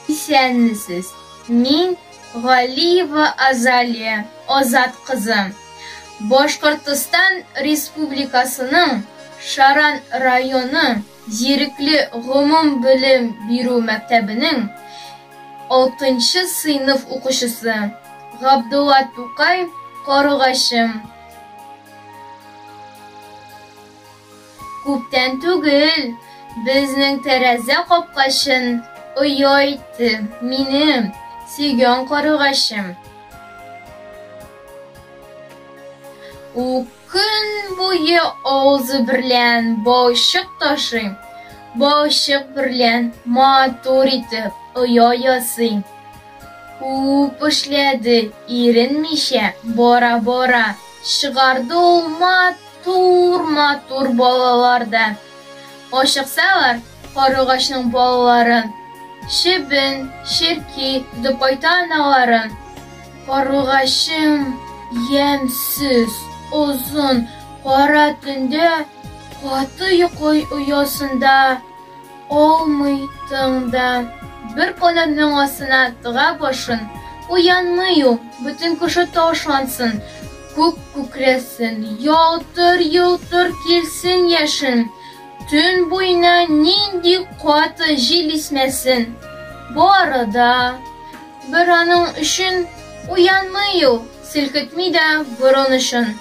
Исәнмесез? Мин Галиева Азалия, Азат кызы. Башкортстан Республикасының Шаран районы Зирекле гомум белем бирү мәктәбенең 6-нчы сыйныф укучысы. Габдулла Тукай, каргашым. Күптән түгел безнең тәрәзә капкачын оятты минем сөйгән каргашым. У көн буе авызы берлән балчык ташый, балчык берлән матур итеп оя ясый. Күп эшләде, иренмичә, бара-бара чыгарды ул матур балаларда. Ашыксалар каргашның балаларын, чебен, черки дип айта аналарын. Каргашым ямсыз, озын, кара төндә, каты йоклый оясында, алмый тыңда. Бер канатның астына тыга башын, уянмый ул, бөтен кеше ташлансын. Күк күкрәсен, ялтыр килсен яшен. Төн буена нинди каты җил исмәсен. Бары да бер аның өчен уянмый ул, селкетми дә борын өчен.